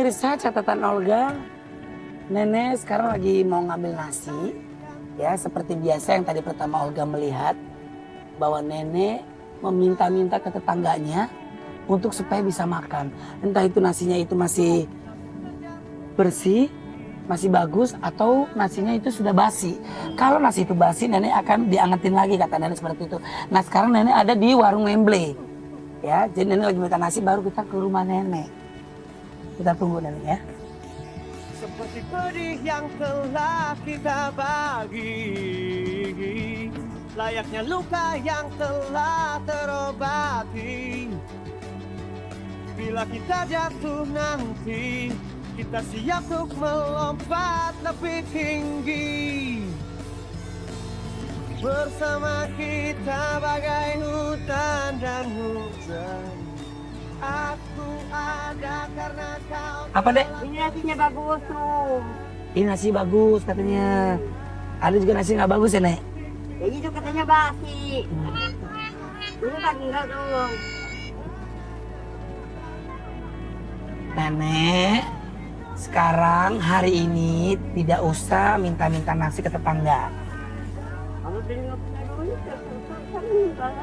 Pemirsa catatan Olga, Nenek sekarang lagi mau ngambil nasi. Ya, seperti biasa yang tadi pertama Olga melihat bahwa Nenek meminta-minta ke tetangganya untuk supaya bisa makan. Entah itu nasinya itu masih bersih, masih bagus, atau nasinya itu sudah basi. Kalau nasi itu basi, Nenek akan diangetin lagi, kata Nenek seperti itu. Nah sekarang Nenek ada di warung Wembley. Ya, jadi Nenek lagi minta nasi, baru kita ke rumah Nenek. Kita tunggu Nenek ya. Seperti pedih yang telah kita bagi, layaknya luka yang telah terobati. Bila kita jatuh nanti, kita siap untuk melompat lebih tinggi. Bersama kita bagai hutan dan hujan. Aku ada karena kau. Apa dek? Ini nasinya bagus tuh. Ini nasi bagus katanya. Ada juga nasi nggak bagus ya Nek? Ya itu katanya basi. Ini kan enggak tuh. Nenek, sekarang hari ini tidak usah minta-minta nasi ke tetangga. Kalau beli nggak punya duit, terpaksa minta.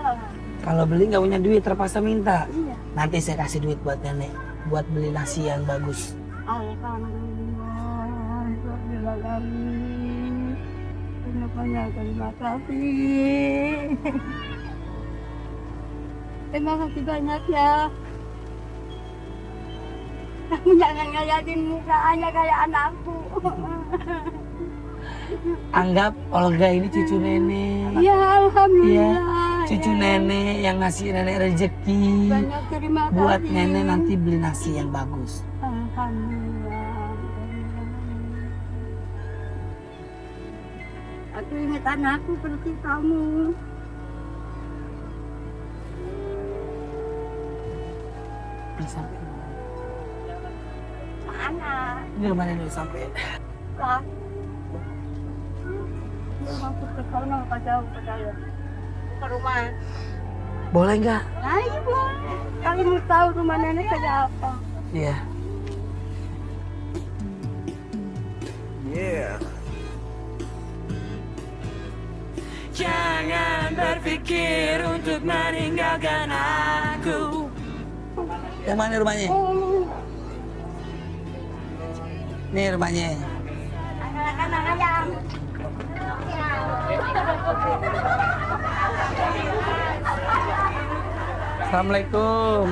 Kalau beli nggak punya duit terpaksa minta. Iya. Nanti saya kasih duit buat Nenek, buat beli nasi yang bagus. Alhamdulillah, terima kasih. Terima kasih. Terima kasih banyak ya. Kamu jangan ngeliatin mukanya kayak anakku. Anggap Olga ini cucu Nenek. Ya alhamdulillah. Cucu Nenek yang ngasih Nenek rezeki. Banyak terima kasih. Buat Nenek nanti beli nasi yang bagus. Alhamdulillah. Aku ingat anakku seperti kamu. Ini sampai Mana? ini rumah Nenek sampai. Lah. Masuk ke sana nggak jauh ke saya. Ke rumah. Boleh nggak? Ayo boleh. Kali mau tahu rumah nenek kayak apa? Iya. Yeah. Jangan berpikir untuk meninggalkan aku. Yang mana rumahnya? Nih rumahnya. Anak-anak ayam. Assalamualaikum.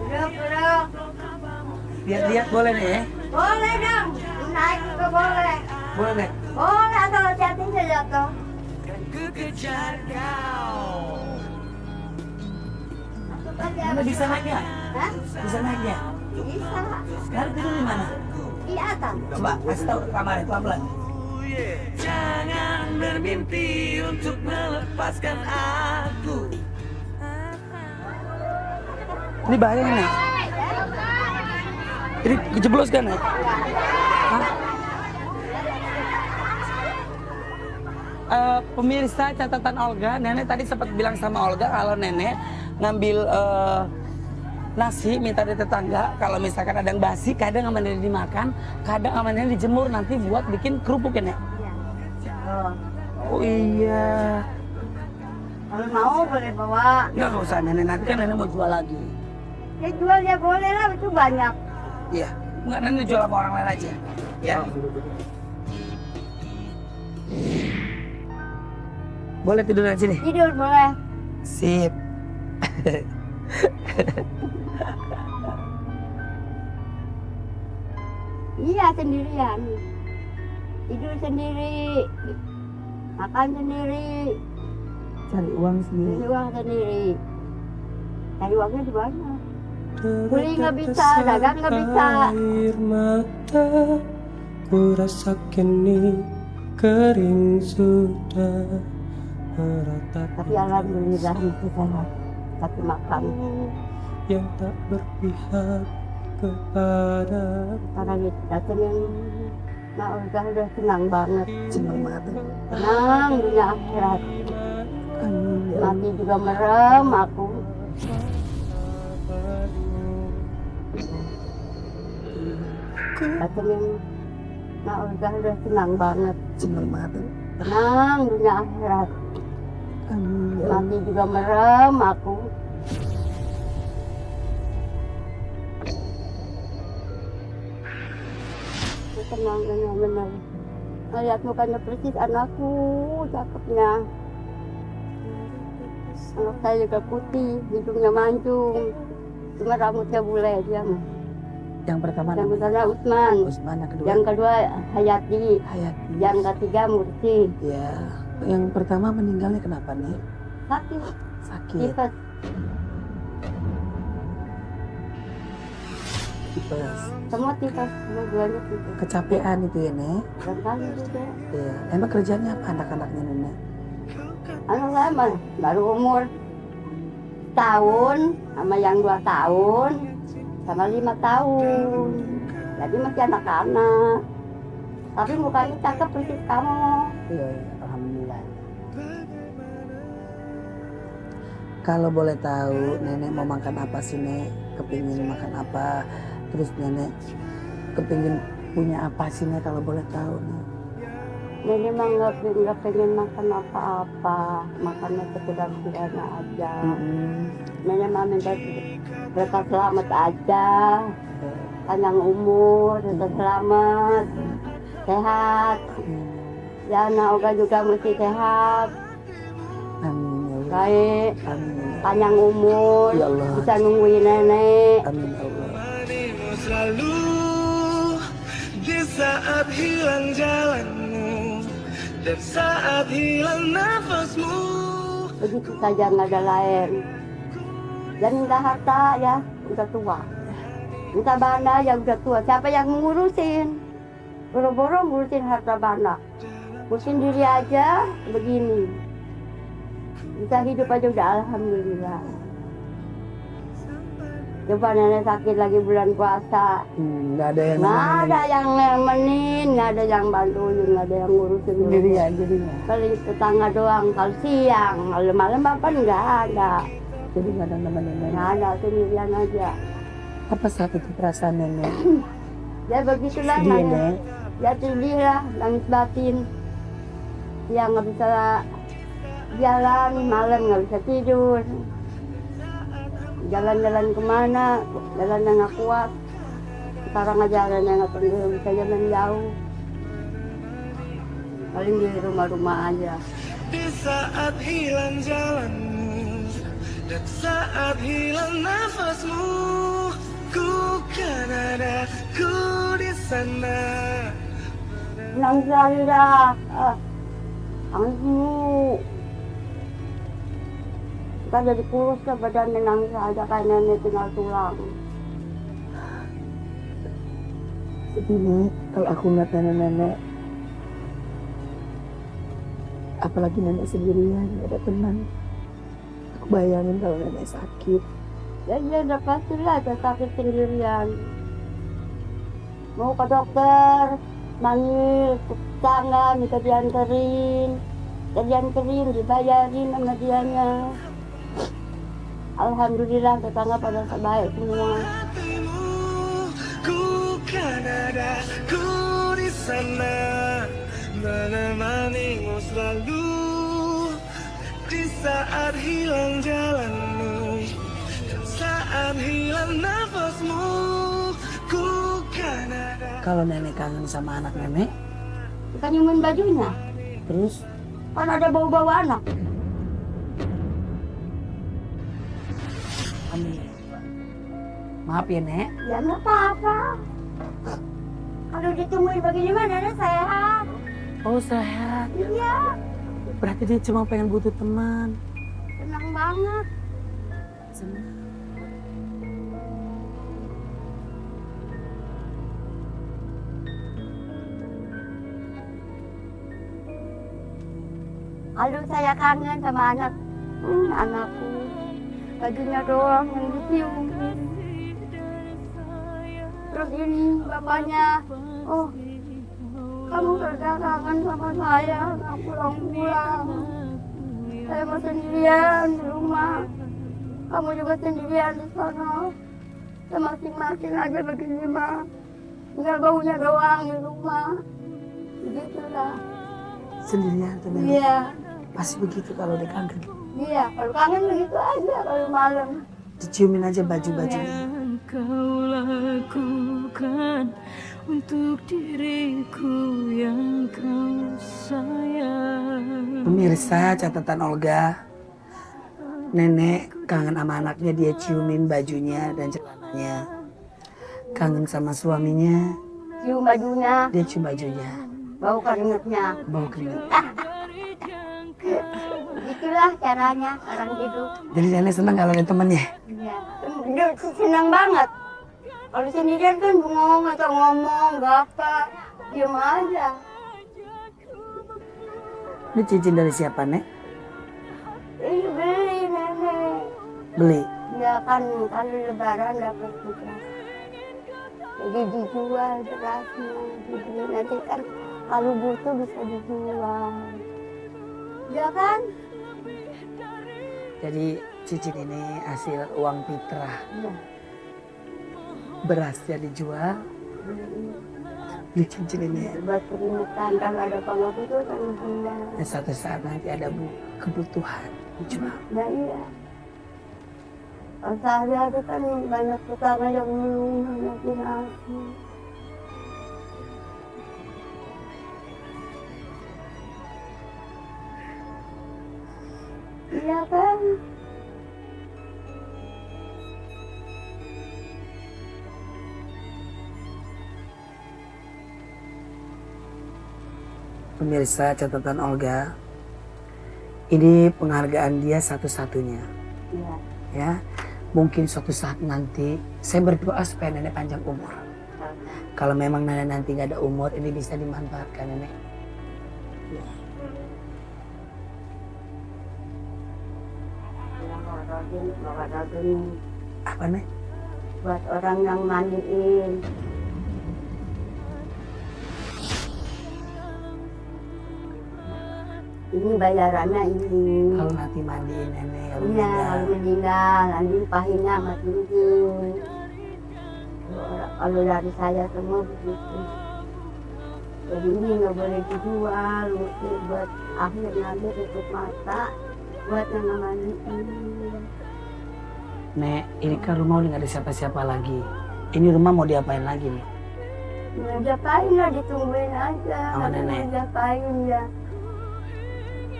Duduk. Lihat-lihat boleh nih ya? Boleh dong. Naik juga boleh. Boleh nih. Boleh asal hati-hati saja toh. Ku kejar kau. Mana bisa naiknya? Hah? Bisa naiknya? Bisa. Sekarang tidur di mana? Di atas. Coba kasih tahu ke kamarnya pelan-pelan. Jangan bermimpi untuk melepaskan aku. Ini bahaya nih. Ini kejeblos kan nih? Hah? Pemirsa catatan Olga, Nenek tadi sempat bilang sama Olga kalau Nenek ngambil nasi minta dari tetangga. Kalau misalkan ada yang basi, kadang sama Nenek dimakan, kadang sama Nenek dijemur nanti buat bikin kerupuk ya Nek? Oh iya. Kalau mau boleh bawa. Nggak usah Nenek, nanti kan Nenek mau jual lagi. Ya jual ya boleh lah, itu banyak. Iya, nggak Nenek jual sama orang lain aja. Ya. Boleh tidur di sini? Tidur boleh. Sip. Iya sendirian. Tidur sendiri. Makan sendiri. Cari uang sendiri. Cari uang sendiri. Cari uangnya di mana? Beli nggak bisa, dagang nggak bisa. Air mata ku rasa kini kering sudah meratapi. Tapi alhamdulillah itu saya tapi makan. Yang tak berpihak kepada Karena kita senang. Nah udah senang banget. Senang banget. Senang dunia akhirat. Mati juga merem aku. Katanya Mak Olga udah senang banget. Senang banget. Tenang dunia akhirat. Amin. Ya Allah. Mati juga merem aku. Tenang benar. Lihat mukanya persis anakku, cakepnya. Anak saya juga putih, hidungnya mancung. Cuma rambutnya bule dia. Yang pertama Yang namanya pertama Usman, Usman, yang kedua Hayati, Hayati. yang ketiga Mursi. Ya. Yang pertama meninggalnya kenapa nih? Sakit, Sakit. tipes. Tipes. Semua tipes, semua duanya tipes. Kecapean itu ya Nek. Barangkali juga. Iya. Emang kerjanya apa anak-anaknya Nenek? Anak saya mah baru umur tahun, sama yang 2 tahun, sama 5 tahun. Jadi masih anak-anak. Tapi mukanya cakep persis kamu. Iya, alhamdulillah. Kalau boleh tahu, Nenek mau makan apa sih Nek? Kepingin makan apa? Terus Nenek kepingin punya apa sih Nek kalau boleh tahu Nek? Nenek mah nggak pengen makan apa-apa, makannya sekedar sederhana aja. Nenek mah minta berkat selamat aja, panjang umur, berkat selamat, sehat. Ya, anak Olga juga mesti sehat, Amin ya Allah. baik, Amin. panjang umur, Ya Allah. bisa nungguin nenek. Amin ya Allah. Temanimu selalu di saat hilang jalanmu dan saat hilang nafasmu. Begitu saja nggak ada lain. Dan minta harta ya, udah tua. Minta banda ya udah tua. Siapa yang ngurusin? Boro-boro ngurusin harta banda. Ngurusin diri aja begini. Bisa hidup aja udah alhamdulillah. Coba nenek sakit lagi bulan puasa. Nggak ada yang Nggak namanya ada yang nemenin, nggak ada yang bantuin, nggak ada yang ngurusin. sendirian jadinya. Kali tetangga doang, kalau siang, malam-malam apa nggak ada. Jadi nggak ada nemenin Nenek. Nggak ada, sendirian aja. Apa saat itu perasaan Nenek? Ya begitulah Sedih namanya. Nek. Ya sedih lah, nangis batin. Ya nggak bisa jalan, malam nggak bisa tidur. Jalan-jalan kemana, jalannya nggak kuat. Sekarang aja jalannya nggak pernah bisa jalan jauh. Paling di rumah-rumah aja. Di saat hilang jalanmu dan saat hilang nafasmu, ku kan ada, ku di sana. Nangis lagi dah. Nangis mulu. Kita jadi kurus lah badannya, nangis aja kayak nenek tinggal tulang. Sedih Nek, kalau aku ngeliat nenek-nenek. Apalagi nenek sendirian, gak ada teman. Aku bayangin kalau nenek sakit. Ya iya udah pastilah ada sakit sendirian. Mau ke dokter, manggil ke tetangga, minta dianterin. Dibayarin sama dianya. Alhamdulillah tetangga pada baik semua. Hatimu, ku kan ada, ku di sana, menemanimu selalu. Di saat hilang jalanmu dan saat hilang nafasmu, ku kan ada. Kalau nenek kangen sama anak nenek, Kita nyumin bajunya, terus kan ada bau-bau anak. amin. Maaf ya Nek. Ya nggak apa-apa. Kalau ditemuin bagaimana nenek sehat. Oh sehat. Iya, Berarti dia cuma pengen butuh teman. senang banget. Senang. Aduh saya kangen sama anakku. Bajunya doang yang diciumin. Terus ini bapaknya, oh kamu sudah kangen sama saya, nggak pulang-pulang. Saya mau sendirian di rumah. Kamu juga sendirian di sana. Masing-masing aja begini mah. Tinggal baunya doang di rumah. Begitulah. Sendirian tuh nenek. Iya, Pasti begitu kalau dia kangen. iya. Kalau kangen begitu aja kalau malam. Diciumin aja baju-bajunya. Yang kau lakukan untuk diriku yang kau sayang. Pemirsa catatan Olga, nenek kangen sama anaknya, dia ciumin bajunya dan celananya. Kangen sama suaminya, Cium bajunya, dia cium bajunya. bau keringetnya. Bau keringet. Itulah caranya orang hidup. Jadi nenek senang kalau ada temannya. Iya. Dia senang banget. Kalau sendirian kan bengong atau ngomong, gak apa. Diam aja. Ini cincin dari siapa, Nek? Ini beli nenek. Beli. Ya kan kali lebaran dapat juga. Jadi dijual berasnya. Dibeli nanti kan kalau butuh bisa dijual. Ya kan? Jadi cincin ini hasil uang fitrah. Iya. Berasnya dijual, beli cincin ini. Buat peringatan kalau ada pengaruh itu kan dijual. Dan suatu saat nanti ada kebutuhan dijual. Ya iya. Sehari-hari kan banyak tetangga yang menunggu nasi. Iya kan? Pemirsa catatan Olga, ini penghargaan dia satu-satunya. Iya. Ya, mungkin suatu saat nanti saya berdoa supaya nenek panjang umur. Kalau memang nenek nanti nggak ada umur, ini bisa dimanfaatkan nenek. Ya. Apa nek? Buat orang yang mandiin. Ini bayarannya ini. Kalau nanti mandiin nenek, kalau Iya, meninggal. kalau meninggal, nanti pahinya sama cincin. Kalau dari saya semua begitu. Jadi ini nggak boleh dijual, mesti buat akhir nanti tutup mata, buat yang mandiin. Nek, ini kan rumah udah nggak ada siapa-siapa lagi. Ini rumah mau diapain lagi nih? Nggak diapain lah, ditungguin aja. Sama Kalau nenek. nggak diapain ya.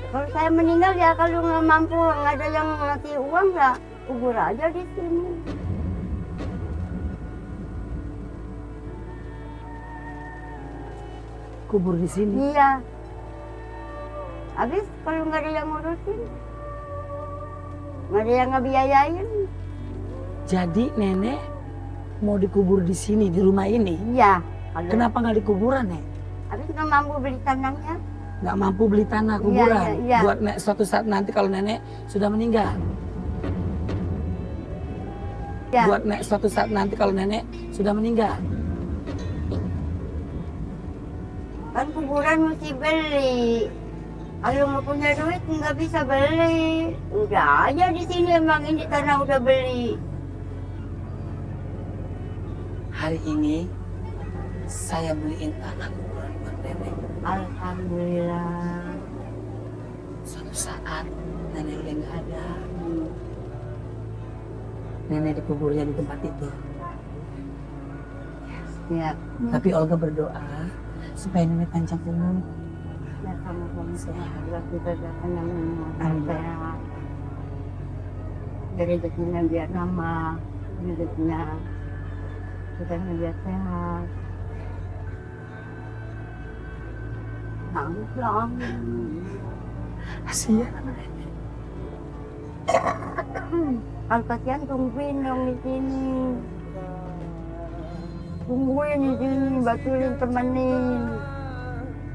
Kalau saya meninggal ya kalau nggak mampu, nggak ada yang ngasih uang ya kubur aja di sini. Kubur di sini. Iya. Habis kalau nggak ada yang ngurusin, nggak ada yang ngebiayain. Jadi nenek mau dikubur di sini, di rumah ini. Iya. Kalau Kenapa nggak di kuburan, Nek? habis nggak mampu beli tanahnya, Nggak mampu beli tanah kuburan. iya. Buat suatu saat nanti kalau nenek sudah meninggal. ya. Buat suatu saat nanti kalau nenek sudah meninggal. Kan kuburan mesti beli. Kalau nggak punya duit nggak bisa beli. Udah aja di sini emang ini tanah udah beli. Hari ini saya beliin tanah kuburan buat nenek. Alhamdulillah. Suatu saat nenek udah nggak ada. Nenek dikuburnya di tempat itu. Ya, Tapi Olga berdoa supaya nenek panjang umur. ya sama-sama sehat. Kita doakan yang Amin. sehat. Dari rezekinya biar nama, rezekinya kita biar sehat. Nangis lah. Kasihan sama nenek. Kalau kasihan tungguin dong di sini. Tungguin di sini, batulin temenin.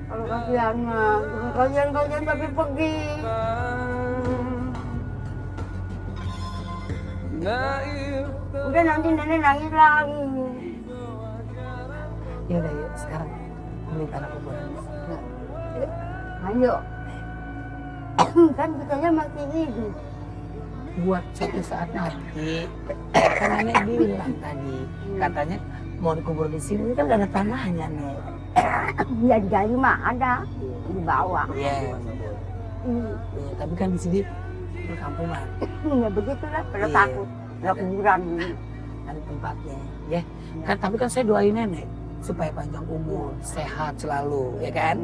Kalau kasihan mah, kasihan tapi pergi. Udah nanti nenek nangis lagi. Ya udah yuk sekarang beli tanah kuburan. Ayo. Kan kitanya masih hidup. Buat suatu saat nanti kan nenek bilang tadi katanya mau dikubur di sini kan gak ada tanahnya nih. Ya jadi mah ada di bawah. Iya. Hmm. Iya, tapi kan di sini perkampungan. Ya begitulah, pada Iya. takut. Ada kuburan. Ada tempatnya, ya. Kan tapi kan saya doain nenek supaya panjang umur, sehat selalu, ya kan?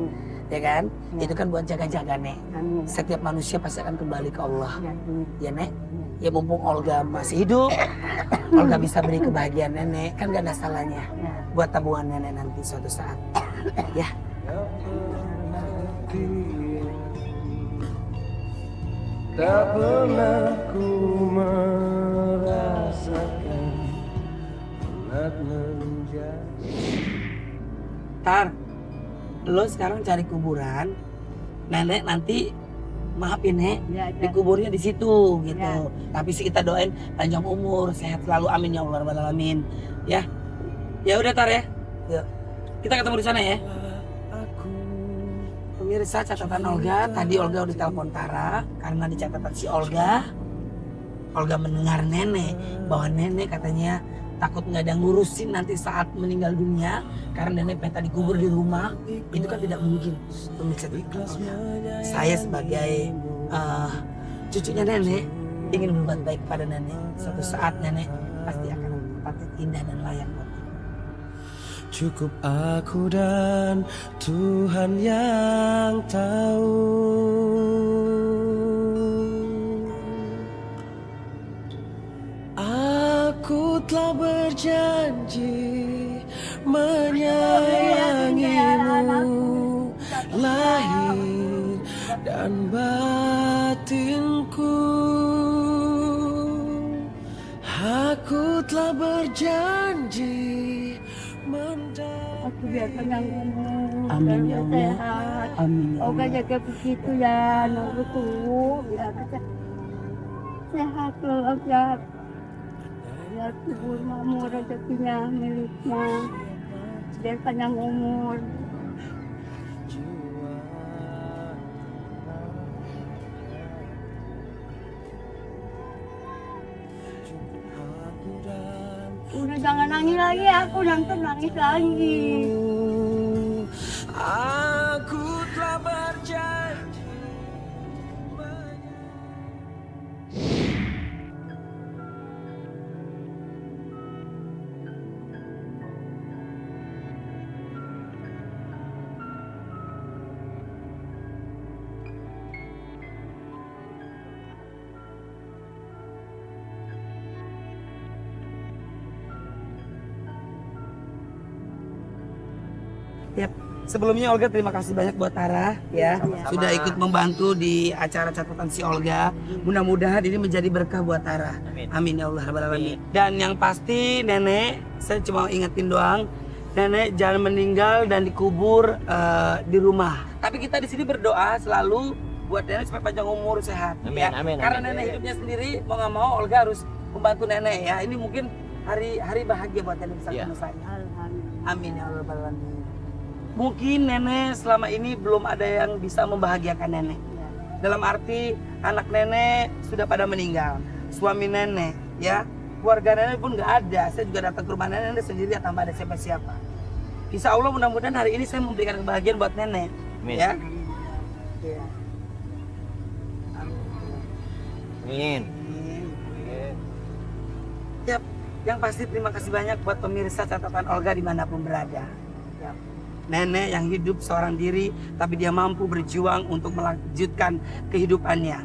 Ya kan? Ya. Itu kan buat jaga-jaga nek. Amin. Setiap manusia pasti akan kembali ke Allah, Ya, ya nek. Ya mumpung Olga masih hidup, Olga bisa beri kebahagiaan nenek, kan gak ada salahnya ya. buat tabungan nenek nanti suatu saat, ya. Tak pernah ku merasakan penat menjadi. Tar, lo sekarang cari kuburan, nenek nanti maaf ya nek, Ya, ya. dikuburnya di situ gitu. Ya. Tapi sih kita doain panjang umur, sehat selalu, amin ya Allah rabbal alamin. Ya, ya udah Tar ya, yuk kita ketemu di sana ya. Pemirsa catatan Olga, tadi Olga udah telepon Tara karena di catatan si Olga mendengar nenek bahwa nenek katanya takut nggak ada ngurusin nanti saat meninggal dunia karena nenek pengen dikubur di rumah. Itu kan tidak mungkin. Pemirsa saya sebagai cucunya nenek ingin berbuat baik pada nenek. Suatu saat nenek pasti akan tempat indah dan layak buat kita. Cukup aku dan Tuhan yang tahu. Aku telah berjanji menyayangimu lahir dan batinku. Aku telah berjanji Aku biar panjang umur. Amin ya biar Allah. sehat. Amin ya Oga Allah. jaga begitu ya, nunggu tuh biar kita sehat loh, biar kubur makmur rezekinya miliknya, biar panjang umur. Udah jangan nangis lagi, aku nanti nangis lagi. Aku telah berjanji. Yap. Sebelumnya Olga terima kasih banyak buat Tara ya. Sudah ikut membantu di acara catatan si Olga. Mudah-mudahan ini menjadi berkah buat Tara. Amin ya Allah rabbal alamin. Dan yang pasti nenek, saya cuma ingetin doang, nenek jangan meninggal dan dikubur di rumah. Tapi kita di sini berdoa selalu buat nenek supaya panjang umur sehat. Amin, Ya. amin, Karena amin. nenek hidupnya sendiri mau nggak mau Olga harus membantu nenek ya. Ini mungkin hari bahagia buat nenek bisa Iya. ketemu saya. Alhamdulillah. Amin ya Allah rabbal alamin. Mungkin nenek selama ini belum ada yang bisa membahagiakan nenek. Ya. Dalam arti anak nenek sudah pada meninggal, suami nenek, ya, keluarga nenek pun nggak ada. Saya juga datang ke rumah nenek sendiri tanpa ada siapa-siapa. Insya Allah mudah-mudahan hari ini saya memberikan kebahagiaan buat nenek, Amin. ya. Ya. Amin. Yap, yang pasti terima kasih banyak buat pemirsa catatan Olga dimanapun berada. Yap. Nenek yang hidup seorang diri, tapi dia mampu berjuang untuk melanjutkan kehidupannya.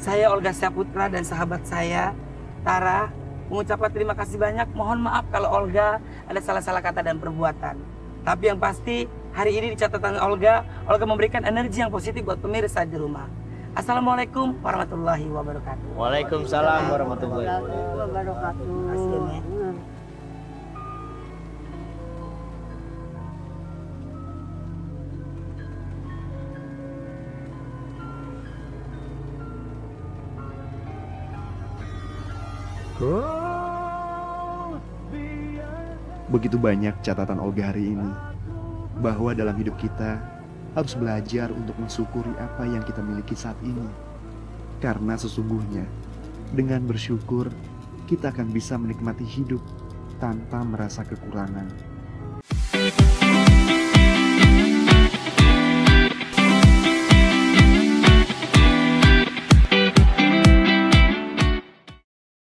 Saya Olga Syaputra dan sahabat saya, Tara, mengucapkan terima kasih banyak. Mohon maaf kalau Olga ada salah-salah kata dan perbuatan. Tapi yang pasti, hari ini di catatan Olga memberikan energi yang positif buat pemirsa di rumah. Assalamualaikum warahmatullahi wabarakatuh. Waalaikumsalam warahmatullahi Warahmatullahi wabarakatuh. Terima kasih, Nek. Begitu banyak catatan Olga hari ini, bahwa dalam hidup kita harus belajar untuk mensyukuri apa yang kita miliki saat ini. Karena sesungguhnya dengan bersyukur kita akan bisa menikmati hidup tanpa merasa kekurangan.